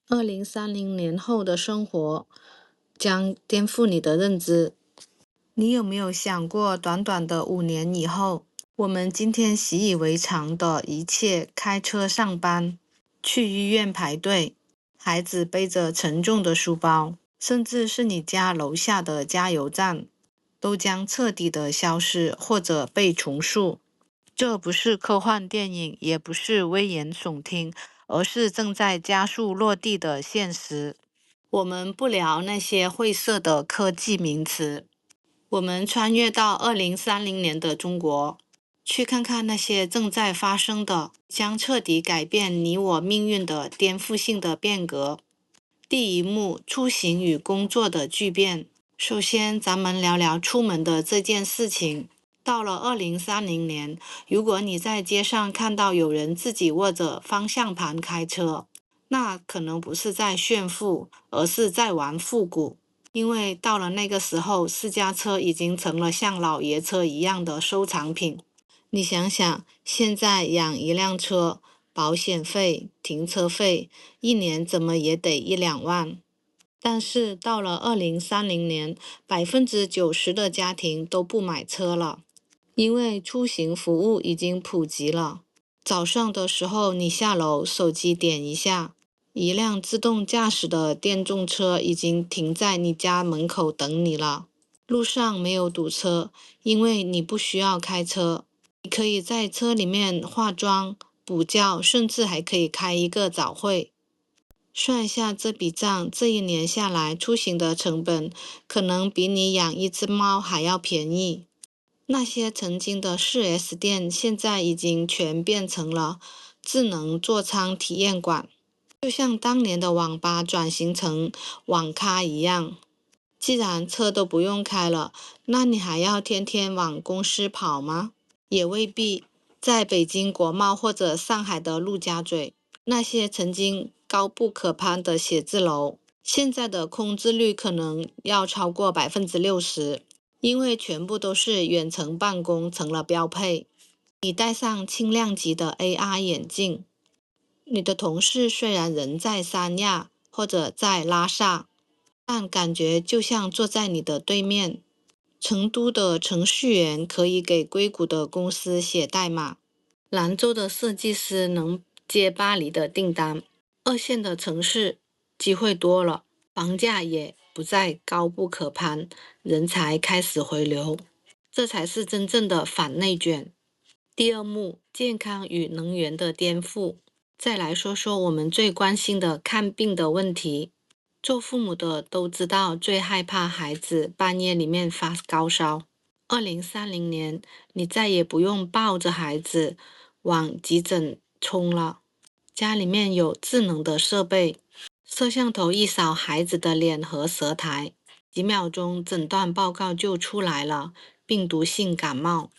2030年后的生活将颠覆你的认知。你有没有想过，短短的5年以后，我们今天习以为常的一切，开车上班、去医院排队，孩子背着沉重的书包，甚至是你家楼下的加油站，都将彻底的消失或者被重塑。这不是科幻电影，也不是危言耸听，而是正在加速落地的现实。我们不聊那些晦涩的科技名词，我们穿越到2030年的中国，去看看那些正在发生的、将彻底改变你我命运的颠覆性的变革。第一幕：出行与工作的巨变。首先，咱们聊聊出门的这件事情。到了2030年，如果你在街上看到有人自己握着方向盘开车，那可能不是在炫富，而是在玩复古。因为到了那个时候，私家车已经成了像老爷车一样的收藏品。你想想，现在养一辆车，保险费、停车费，一年怎么也得1-2万。但是到了2030年，90%的家庭都不买车了，因为出行服务已经普及了。早上的时候，你下楼，手机点一下，一辆自动驾驶的电动车已经停在你家门口等你了。路上没有堵车，因为你不需要开车，你可以在车里面化妆、补觉，甚至还可以开一个早会。算一下这笔账，这一年下来，出行的成本可能比你养一只猫还要便宜。那些曾经的4S 店，现在已经全变成了智能座舱体验馆，就像当年的网吧转型成网咖一样。既然车都不用开了，那你还要天天往公司跑吗？也未必。在北京国贸或者上海的陆家嘴，那些曾经高不可攀的写字楼，现在的空置率可能要超过60%，因为全部都是远程办公成了标配。你戴上轻量级的 AR 眼镜，你的同事虽然人在三亚或者在拉萨，但感觉就像坐在你的对面。成都的程序员可以给硅谷的公司写代码，兰州的设计师能接巴黎的订单。二线的城市机会多了，房价也不再高不可攀，人才开始回流，这才是真正的反内卷。第二幕：健康与能源的颠覆。再来说说我们最关心的看病的问题。做父母的都知道，最害怕孩子半夜里面发高烧。2030年，你再也不用抱着孩子往急诊冲了，家里面有智能的设备，摄像头一扫孩子的脸和舌苔，几秒钟诊断报告就出来了，病毒性感冒。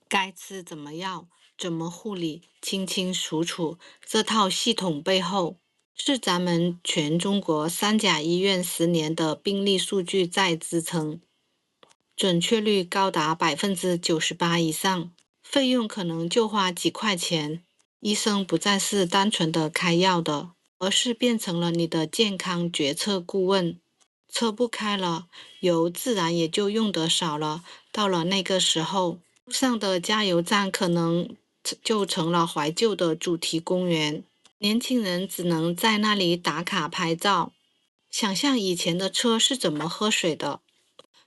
该吃怎么药，怎么护理，清清楚楚。这套系统背后，是咱们全中国3甲医院10年的病例数据在支撑，准确率高达98%以上，费用可能就花几块钱。医生不再是单纯的开药的，而是变成了你的健康决策顾问。车不开了，油自然也就用得少了。到了那个时候，路上的加油站可能就成了怀旧的主题公园，年轻人只能在那里打卡拍照。想象以前的车是怎么喝水的，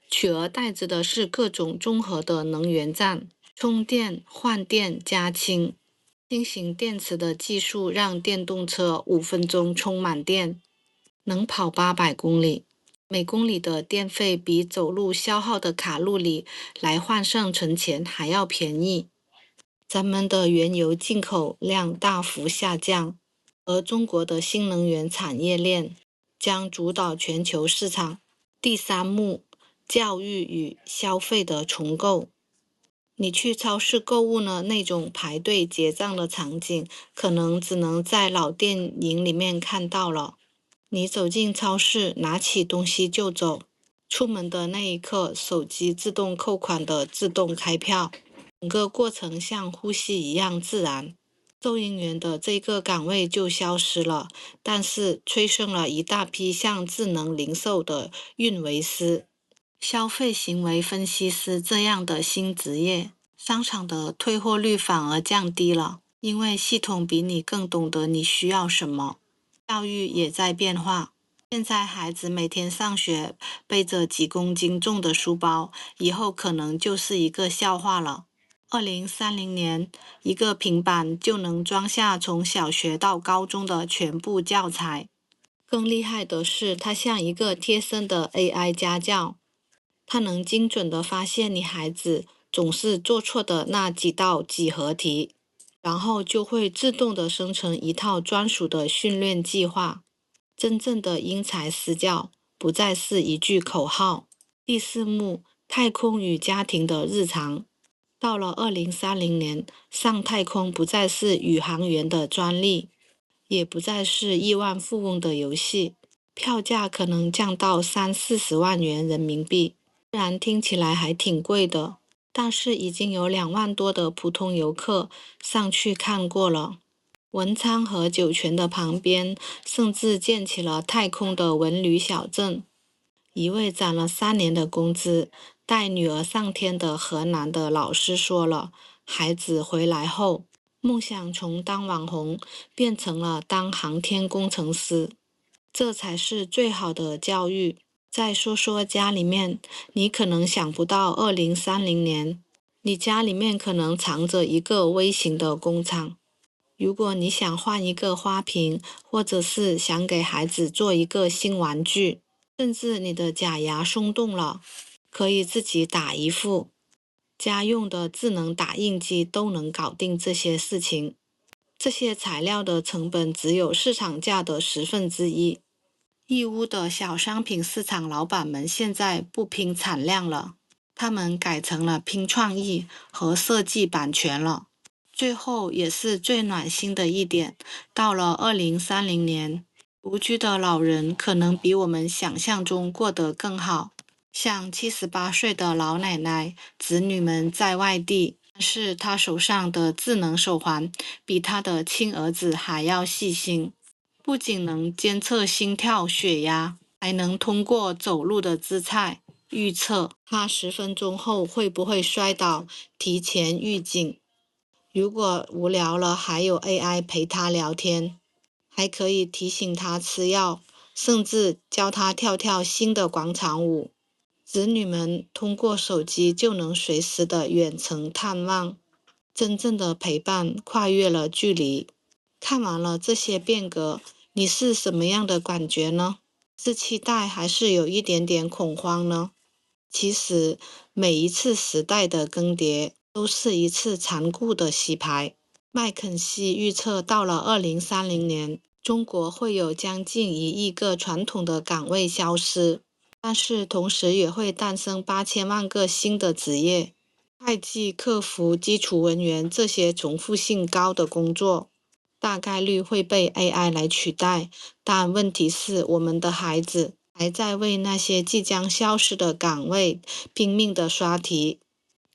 取而代之的是各种综合的能源站，充电、换电、加氢。新型电池的技术让电动车5分钟充满电，能跑800公里。每公里的电费比走路消耗的卡路里来换算成钱还要便宜。咱们的原油进口量大幅下降，而中国的新能源产业链将主导全球市场。第三幕：教育与消费的重构。你去超市购物呢，那种排队结账的场景，可能只能在老电影里面看到了。你走进超市，拿起东西就走，出门的那一刻，手机自动扣款的自动开票，整个过程像呼吸一样自然。收银员的这个岗位就消失了，但是催生了一大批像智能零售的运维师、消费行为分析师这样的新职业。商场的退货率反而降低了，因为系统比你更懂得你需要什么。教育也在变化，现在孩子每天上学背着几公斤重的书包，以后可能就是一个笑话了。2030年，一个平板就能装下从小学到高中的全部教材。更厉害的是，它像一个贴身的 AI 家教，它能精准地发现你孩子总是做错的那几道几何题，然后就会自动地生成一套专属的训练计划。真正的因材施教，不再是一句口号。第四幕：太空与家庭的日常。到了2030年，上太空不再是宇航员的专利，也不再是亿万富翁的游戏。票价可能降到30-40万元人民币，虽然听起来还挺贵的，但是已经有2万多的普通游客上去看过了。文昌和酒泉的旁边，甚至建起了太空的文旅小镇。一位攒了3年的工资，带女儿上天的河南的老师说了，孩子回来后，梦想从当网红变成了当航天工程师，这才是最好的教育。再说说家里面，你可能想不到2030年，你家里面可能藏着一个微型的工厂。如果你想换一个花瓶，或者是想给孩子做一个新玩具，甚至你的假牙松动了，可以自己打一副。家用的智能打印机都能搞定这些事情。这些材料的成本只有市场价的1/10。义乌的小商品市场老板们现在不拼产量了，他们改成了拼创意和设计版权了。最后也是最暖心的一点，到了2030年，独居的老人可能比我们想象中过得更好。像78岁的老奶奶，子女们在外地，但是她手上的智能手环比她的亲儿子还要细心，不仅能监测心跳、血压，还能通过走路的姿态预测他10分钟后会不会摔倒，提前预警。如果无聊了，还有 AI 陪他聊天，还可以提醒他吃药，甚至教他跳跳新的广场舞。子女们通过手机就能随时的远程探望，真正的陪伴跨越了距离。看完了这些变革，你是什么样的感觉呢？是期待还是有一点点恐慌呢？其实每一次时代的更迭都是一次残酷的洗牌。麦肯锡预测到了2030年，中国会有将近1亿个传统的岗位消失，但是同时也会诞生8000万个新的职业。会计、客服、基础文员这些重复性高的工作，大概率会被 AI 来取代。但问题是，我们的孩子还在为那些即将消失的岗位拼命的刷题，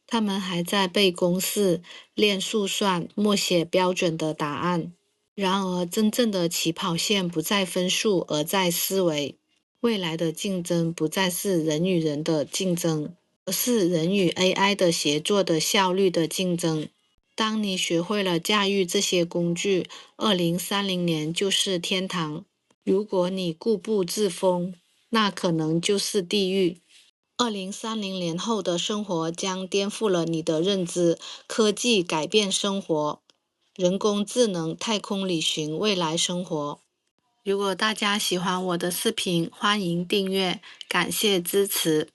他们还在背公式、练速算、默写标准的答案。然而，真正的起跑线不在分数，而在思维。未来的竞争不再是人与人的竞争，而是人与 AI 的协作的效率的竞争。当你学会了驾驭这些工具，2030年就是天堂。如果你固步自封，那可能就是地狱。2030年后的生活将颠覆了你的认知，科技改变生活，人工智能、太空旅行，未来生活。如果大家喜欢我的视频，欢迎订阅，感谢支持。